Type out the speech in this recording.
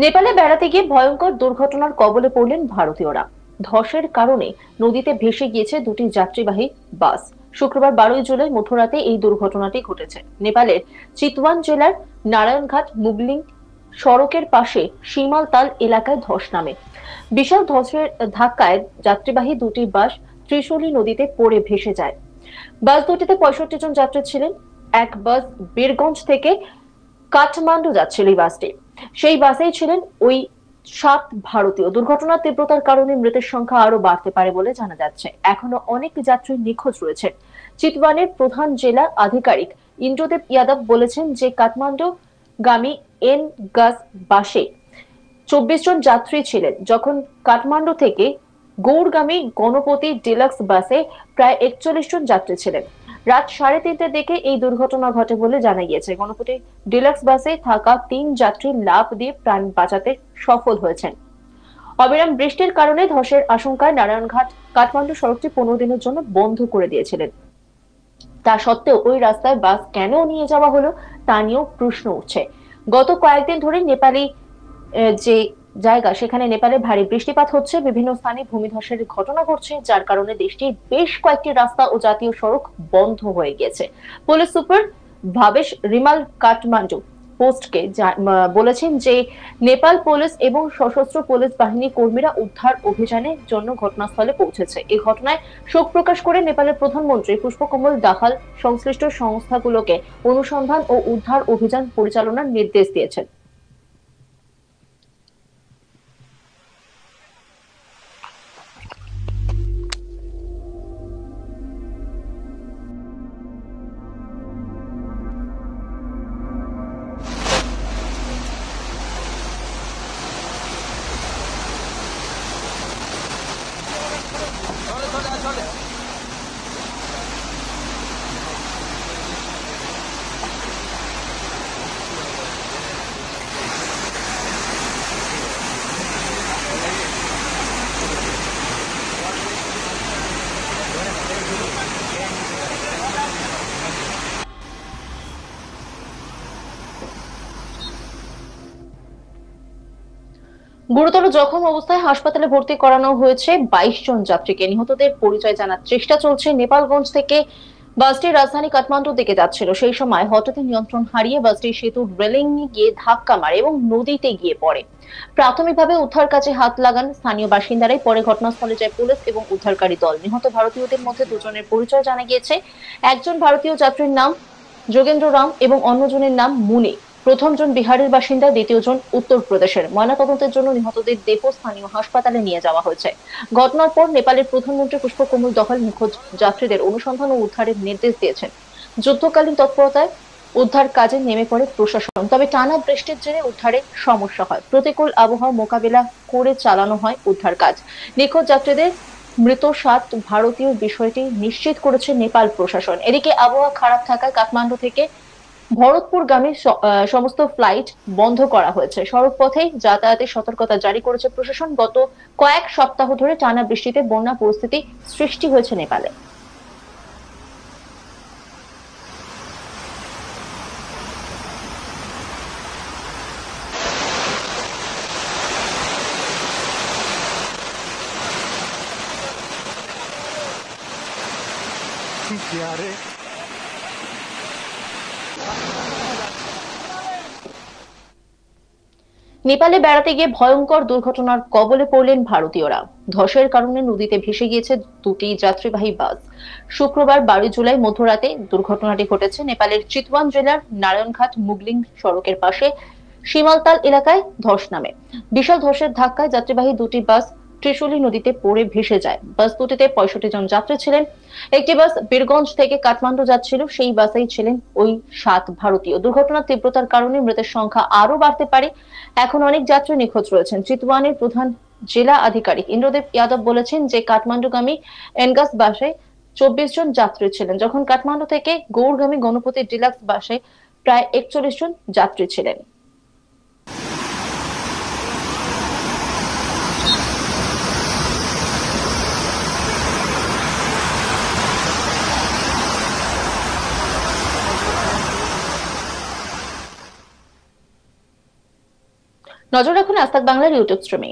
নেপালে বেড়াতে গিয়ে ভয়ঙ্কর দুর্ঘটনার কবলে পড়লেন ভারতীয়রা। ধসের কারণে নদীতে ভেসে গিয়েছে দুটি যাত্রীবাহী বাস। শুক্রবার 12ই জুলাই মধ্যরাতে এই দুর্ঘটনাটি ঘটেছে। নেপালের চিতওয়ান জেলার নারায়ণঘাট মুগলিং সড়কের পাশে সীমালতাল এলাকায় ধস নামে। বিশাল ধসের ধাক্কায় যাত্রীবাহী দুটি বাস ত্রিশূলী নদীতে পড়ে ভেসে যায়। বাস দুটিতে 65 জন যাত্রী ছিলেন। এক বাস বীরগঞ্জ থেকে কাঠমান্ডু যাচ্ছিল এই বাসটি। সেই বাসেই ছিলেন ওই 7 ভারতীয়। দুর্ঘটনার তীব্রতার কারণে মৃতের সংখ্যা আরো বাড়তে পারে বলে জানা যাচ্ছে। এখনো অনেক যাত্রী নিখোঁজ রয়েছেন। চিতওয়ানের প্রধান জেলা আধিকারিক ইন্দ্রদেব যাদব বলেছেন যে কাঠমান্ডু গামী এন গাস বাসে 24 জন যাত্রী ছিলেন, যখন কাঠমান্ডু থেকে গৌড়গামী গণপতি ডিলাক্স বাসে প্রায় 41 জন যাত্রী ছিলেন। রাত 3:30টার দিকে এই দুর্ঘটনা ঘটে বলে জানা গিয়েছে। গণপতি ডিলাক্স বাসে থাকা 3 যাত্রী লাফ দিয়ে প্রাণ বাঁচাতে সফল হয়েছেন। অবিরাম বৃষ্টির কারণে ধসের আশঙ্কায় নারায়ণঘাট কাঠমান্ডু সড়কটি 15 দিনের জন্য বন্ধ করে দিয়েছিলেন। তা সত্ত্বেও ওই রাস্তায় বাস কেন নিয়ে যাওয়া হলো তা নিয়েও প্রশ্ন উঠছে। গত কয়েকদিন ধরে নেপালি যে জায়গা, সেখানে নেপালে ভারী বৃষ্টিপাত হচ্ছে, বিভিন্ন স্থানে ভূমিধসের ঘটনা ঘটছে, যার কারণে দেশটির বেশ কয়েকটি রাস্তা ও জাতীয় সড়ক বন্ধ হয়ে গেছে। পুলিশ সুপার ভাবেশ রিমাল কাঠমান্ডু পোস্টকে বলেছেন যে নেপাল পুলিশ এবং সশস্ত্র পুলিশ বাহিনী কর্মীরা উদ্ধার অভিযানের জন্য ঘটনাস্থলে পৌঁছেছে। এই ঘটনায় শোক প্রকাশ করে নেপালের প্রধানমন্ত্রী পুষ্পকমল দাহাল সংশ্লিষ্ট সংস্থাগুলোকে অনুসন্ধান ও উদ্ধার অভিযান পরিচালনার নির্দেশ দিয়েছেন। গুরুতর জখম অবস্থায় হাসপাতালে ভর্তি করানো হয়েছে 22 জন যাত্রীকে। নিহতদের পরিচয় জানার চেষ্টা চলছে। নেপালগঞ্জ থেকে বাসটি রাজধানী কাঠমান্ডুর দিকে যাচ্ছিল। সেই সময় হঠাৎ নিয়ন্ত্রণ হারিয়ে বাসটি সেতুর রেলিং গিয়ে ধাক্কা মারে এবং নদীতে গিয়ে পড়ে। প্রাথমিকভাবে উদ্ধার কাজে হাত লাগান স্থানীয় বাসিন্দারাই। পরে ঘটনাস্থলে যায় পুলিশ এবং উদ্ধারকারী দল। নিহত ভারতীয়দের মধ্যে দুজনের পরিচয় জানা গিয়েছে। একজন ভারতীয় যাত্রীর নাম যোগেন্দ্র রাম এবং অন্যজনের নাম মুনি। প্রথমজন বিহারের বাসিন্দা, দ্বিতীয়জন উত্তরপ্রদেশের। ময়নাতদন্তের জন্য নিহতদের দেহ স্থানীয় হাসপাতালে নিয়ে যাওয়া হয়েছে। ঘটনার পর নেপালের প্রধানমন্ত্রী পুষ্পকমল দহাল নিখোঁজ যাত্রীদের অনুসন্ধান ও উদ্ধারের নির্দেশ দিয়েছেন। যুদ্ধকালীন তৎপরতায় উদ্ধার কাজে নেমে পড়ে প্রশাসন। তবে টানা বৃষ্টির জেরে উদ্ধারে সমস্যা হয়। প্রতিকূল আবহাওয়া মোকাবিলা করে চালানো হয় উদ্ধার কাজ। নিখোঁজ যাত্রীদের মৃত 7 ভারতীয় বিষয়টি নিশ্চিত করেছে নেপাল প্রশাসন। এদিকে আবহাওয়া খারাপ থাকায় কাঠমান্ডু থেকে ভরতপুরগামী সমস্ত ফ্লাইট বন্ধ করা হয়েছে। সড়ক পথে যাতায়াতের সতর্কতা জারি করেছে প্রশাসন। গত কয়েক সপ্তাহ ধরে টানা বৃষ্টিতে বন্যা পরিস্থিতি সৃষ্টি হয়েছে নেপালে। क्या रे? নেপালে বেড়াতে গিয়ে ভয়ঙ্কর দুর্ঘটনার কবলে পড়লেন ভারতীয়রা। ধসের কারণে নদীতে ভেসে গিয়েছে দুটি যাত্রীবাহী বাস। শুক্রবার 12 জুলাই মধ্যরাতে দুর্ঘটনাটি ঘটেছে নেপালের চিতওয়ান জেলার নারায়ণঘাট মুগলিং সড়কের পাশে সীমালতাল এলাকায় ধস নামে। বিশাল ধসের ধাক্কায় যাত্রীবাহী দুটি বাস ত্রিশূলী নদীতে পড়ে ভেসে যায়। বাস দুটিতে 65 জন যাত্রী ছিলেন। একটি বাস বীরগঞ্জ থেকে কাঠমান্ডু যাচ্ছিল, সেই বাসেই ছিলেন ওই 7 ভারতীয়। দুর্ঘটনার তীব্রতার কারণে মৃতের সংখ্যা আরো বাড়তে পারে। এখন অনেক যাত্রী নিখোঁজ রয়েছেন। চিতওয়ানের প্রধান জেলা আধিকারিক ইন্দ্রদেব যাদব বলেছেন যে কাঠমান্ডুগামী এনগাস বাসে 24 জন যাত্রী ছিলেন, যখন কাঠমান্ডু থেকে গৌড়গামী গণপতি ডিলাক্স বাসে প্রায় 41 জন যাত্রী ছিলেন। নজর রাখুন আজ তাক বাংলার ইউটিউব স্ট্রিমে।